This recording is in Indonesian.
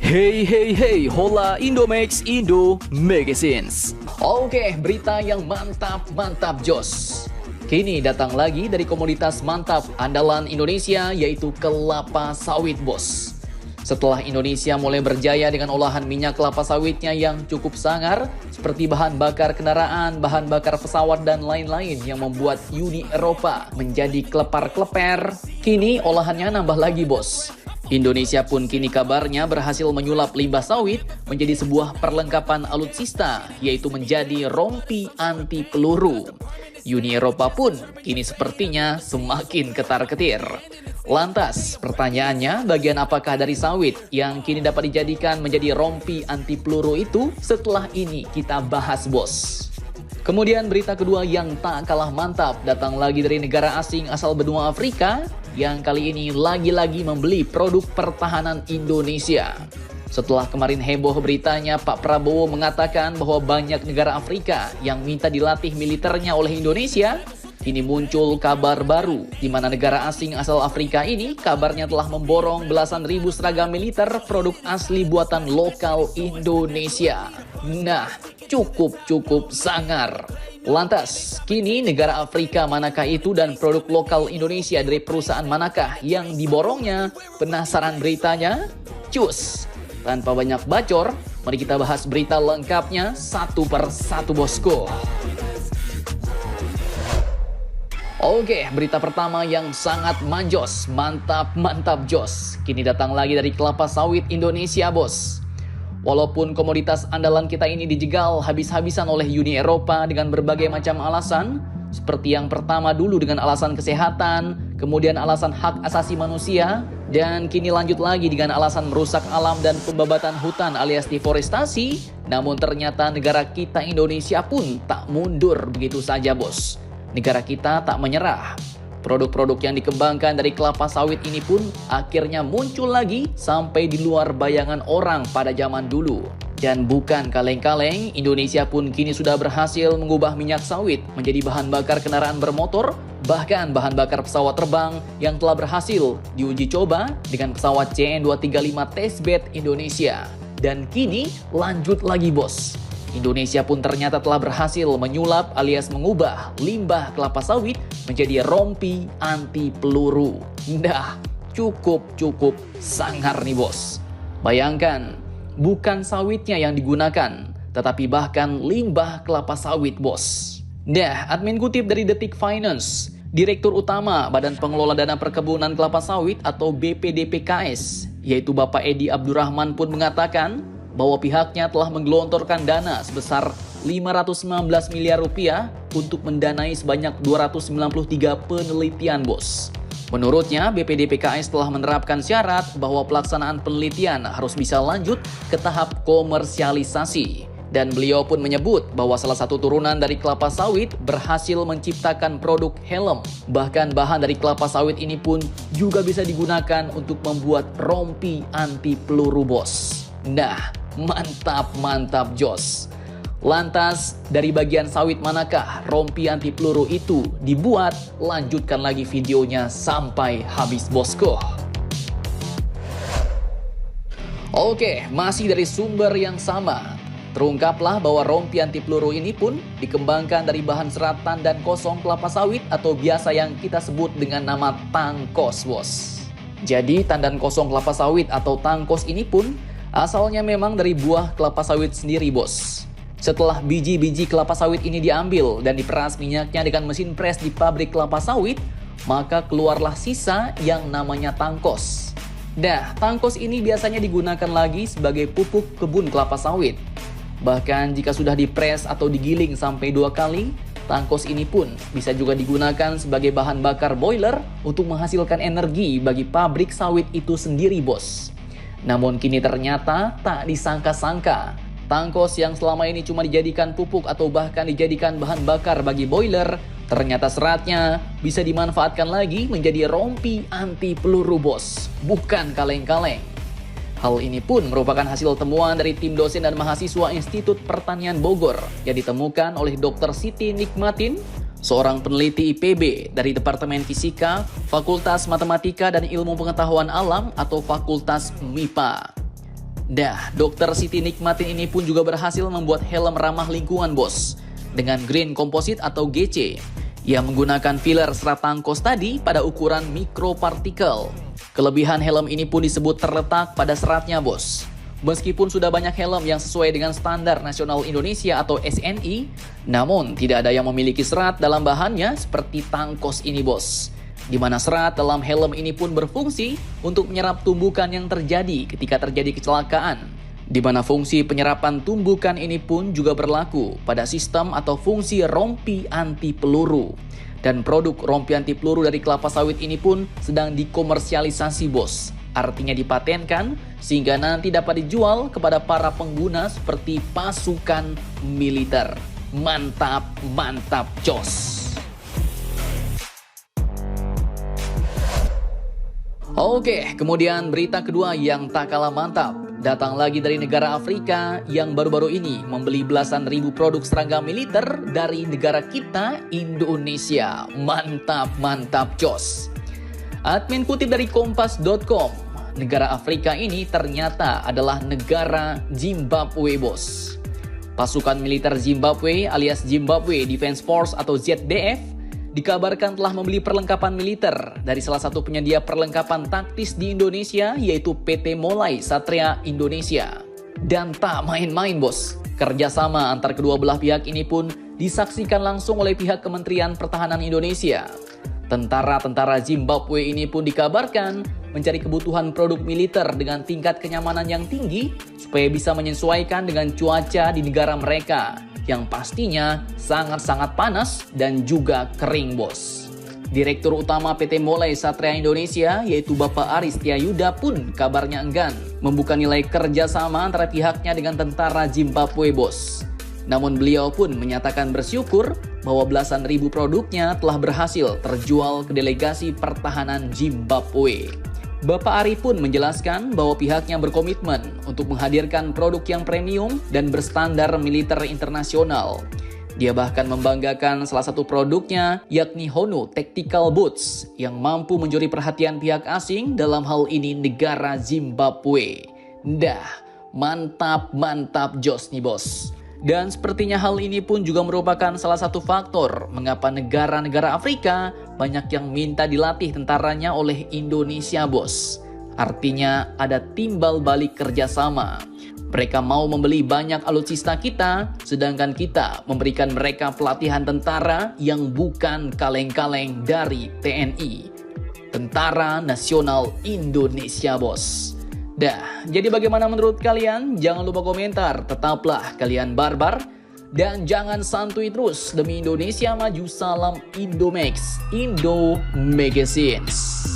Hey hey hey, hola Indomax Indo Magazines. Oke, berita yang mantap jos. Kini datang lagi dari komoditas mantap andalan Indonesia, yaitu kelapa sawit, bos. Setelah Indonesia mulai berjaya dengan olahan minyak kelapa sawitnya yang cukup sangar, seperti bahan bakar kendaraan, bahan bakar pesawat, dan lain-lain yang membuat Uni Eropa menjadi klepar-kleper, kini olahannya nambah lagi, bos. Indonesia pun kini kabarnya berhasil menyulap limbah sawit menjadi sebuah perlengkapan alutsista, yaitu menjadi rompi anti peluru. Uni Eropa pun kini sepertinya semakin ketar-ketir. Lantas, pertanyaannya, bagian apakah dari sawit yang kini dapat dijadikan menjadi rompi anti peluru itu? Setelah ini kita bahas, bos. Kemudian berita kedua yang tak kalah mantap datang lagi dari negara asing asal benua Afrika yang kali ini lagi-lagi membeli produk pertahanan Indonesia. Setelah kemarin heboh beritanya, Pak Prabowo mengatakan bahwa banyak negara Afrika yang minta dilatih militernya oleh Indonesia. Kini muncul kabar baru di mana negara asing asal Afrika ini kabarnya telah memborong belasan ribu seragam militer produk asli buatan lokal Indonesia. Nah, cukup sangar. Lantas, kini negara Afrika manakah itu dan produk lokal Indonesia dari perusahaan manakah yang diborongnya? Penasaran beritanya? Cus! Tanpa banyak bacor, mari kita bahas berita lengkapnya satu per satu, bosku. Oke, berita pertama yang sangat manjos, mantap jos. Kini datang lagi dari kelapa sawit Indonesia, bos. Walaupun komoditas andalan kita ini dijegal habis-habisan oleh Uni Eropa dengan berbagai macam alasan, seperti yang pertama dulu dengan alasan kesehatan, kemudian alasan hak asasi manusia, dan kini lanjut lagi dengan alasan merusak alam dan pembabatan hutan alias deforestasi, namun ternyata negara kita Indonesia pun tak mundur begitu saja, bos. Negara kita tak menyerah. Produk-produk yang dikembangkan dari kelapa sawit ini pun akhirnya muncul lagi sampai di luar bayangan orang pada zaman dulu. Dan bukan kaleng-kaleng, Indonesia pun kini sudah berhasil mengubah minyak sawit menjadi bahan bakar kendaraan bermotor, bahkan bahan bakar pesawat terbang yang telah berhasil diuji coba dengan pesawat CN235 Testbed Indonesia. Dan kini lanjut lagi, bos. Indonesia pun ternyata telah berhasil menyulap alias mengubah limbah kelapa sawit menjadi rompi anti peluru. Nah, cukup sangar nih, bos. Bayangkan, bukan sawitnya yang digunakan, tetapi bahkan limbah kelapa sawit, bos. Nah, admin kutip dari Detik Finance, Direktur Utama Badan Pengelola Dana Perkebunan Kelapa Sawit atau BPDPKS, yaitu Bapak Edi Abdurrahman pun mengatakan bahwa pihaknya telah menggelontorkan dana sebesar 519 miliar rupiah untuk mendanai sebanyak 293 penelitian, bos. Menurutnya, BPDPKS telah menerapkan syarat bahwa pelaksanaan penelitian harus bisa lanjut ke tahap komersialisasi. Dan beliau pun menyebut bahwa salah satu turunan dari kelapa sawit berhasil menciptakan produk helm. Bahkan bahan dari kelapa sawit ini pun juga bisa digunakan untuk membuat rompi anti peluru, bos. Nah, mantap jos. Lantas, dari bagian sawit manakah rompi anti peluru itu dibuat? Lanjutkan lagi videonya sampai habis, bosku. Oke, masih dari sumber yang sama. Terungkaplah bahwa rompi anti peluru ini pun dikembangkan dari bahan serat tandan kosong kelapa sawit atau biasa yang kita sebut dengan nama tangkos, bos. Jadi, tandan kosong kelapa sawit atau tangkos ini pun asalnya memang dari buah kelapa sawit sendiri, bos. Setelah biji-biji kelapa sawit ini diambil dan diperas minyaknya dengan mesin pres di pabrik kelapa sawit, maka keluarlah sisa yang namanya tangkos. Nah, tangkos ini biasanya digunakan lagi sebagai pupuk kebun kelapa sawit. Bahkan jika sudah dipres atau digiling sampai 2 kali, tangkos ini pun bisa juga digunakan sebagai bahan bakar boiler untuk menghasilkan energi bagi pabrik sawit itu sendiri, bos. Namun kini ternyata tak disangka-sangka, tangkos yang selama ini cuma dijadikan pupuk atau bahkan dijadikan bahan bakar bagi boiler, ternyata seratnya bisa dimanfaatkan lagi menjadi rompi anti peluru, bos. Bukan kaleng-kaleng. Hal ini pun merupakan hasil temuan dari tim dosen dan mahasiswa Institut Pertanian Bogor yang ditemukan oleh Dr. Siti Nikmatin, seorang peneliti IPB dari Departemen Fisika, Fakultas Matematika dan Ilmu Pengetahuan Alam atau Fakultas MIPA. Dr. Siti Nikmatin ini pun juga berhasil membuat helm ramah lingkungan, bos. Dengan green composite atau GC. Ia menggunakan filler serat tangkos tadi pada ukuran mikropartikel. Kelebihan helm ini pun disebut terletak pada seratnya, bos. Meskipun sudah banyak helm yang sesuai dengan standar nasional Indonesia atau SNI, namun tidak ada yang memiliki serat dalam bahannya seperti tangkos ini, bos. Di mana serat dalam helm ini pun berfungsi untuk menyerap tumbukan yang terjadi ketika terjadi kecelakaan. Di mana fungsi penyerapan tumbukan ini pun juga berlaku pada sistem atau fungsi rompi anti peluru. Dan produk rompi anti peluru dari kelapa sawit ini pun sedang dikomersialisasi, bos. Artinya dipatenkan sehingga nanti dapat dijual kepada para pengguna seperti pasukan militer. Mantap, mantap, jos. Oke, kemudian berita kedua yang tak kalah mantap. Datang lagi dari negara Afrika yang baru-baru ini membeli belasan ribu produk seragam militer dari negara kita, Indonesia. Mantap, mantap, jos. Admin kutip dari kompas.com, negara Afrika ini ternyata adalah negara Zimbabwe, bos. Pasukan militer Zimbabwe alias Zimbabwe Defense Force atau ZDF dikabarkan telah membeli perlengkapan militer dari salah satu penyedia perlengkapan taktis di Indonesia, yaitu PT Molai Satria Indonesia. Dan tak main-main, bos. Kerjasama antar kedua belah pihak ini pun disaksikan langsung oleh pihak Kementerian Pertahanan Indonesia. Tentara-tentara Zimbabwe ini pun dikabarkan mencari kebutuhan produk militer dengan tingkat kenyamanan yang tinggi supaya bisa menyesuaikan dengan cuaca di negara mereka yang pastinya sangat-sangat panas dan juga kering, bos. Direktur Utama PT Molai Satria Indonesia yaitu Bapak Aris Tiayuda pun kabarnya enggan membuka nilai kerjasama antara pihaknya dengan tentara Zimbabwe, bos. Namun beliau pun menyatakan bersyukur bahwa belasan ribu produknya telah berhasil terjual ke delegasi pertahanan Zimbabwe. Bapak Ari pun menjelaskan bahwa pihaknya berkomitmen untuk menghadirkan produk yang premium dan berstandar militer internasional. Dia bahkan membanggakan salah satu produknya yakni Hono Tactical Boots yang mampu mencuri perhatian pihak asing, dalam hal ini negara Zimbabwe. Mantap, mantap, jos nih, bos. Dan sepertinya hal ini pun juga merupakan salah satu faktor mengapa negara-negara Afrika banyak yang minta dilatih tentaranya oleh Indonesia, bos. Artinya ada timbal balik kerjasama. Mereka mau membeli banyak alutsista kita, sedangkan kita memberikan mereka pelatihan tentara yang bukan kaleng-kaleng dari TNI. Tentara Nasional Indonesia, bos. Jadi bagaimana menurut kalian? Jangan lupa komentar, tetaplah kalian barbar. Dan jangan santuy terus, demi Indonesia maju, salam Indomax, Indo Magazines.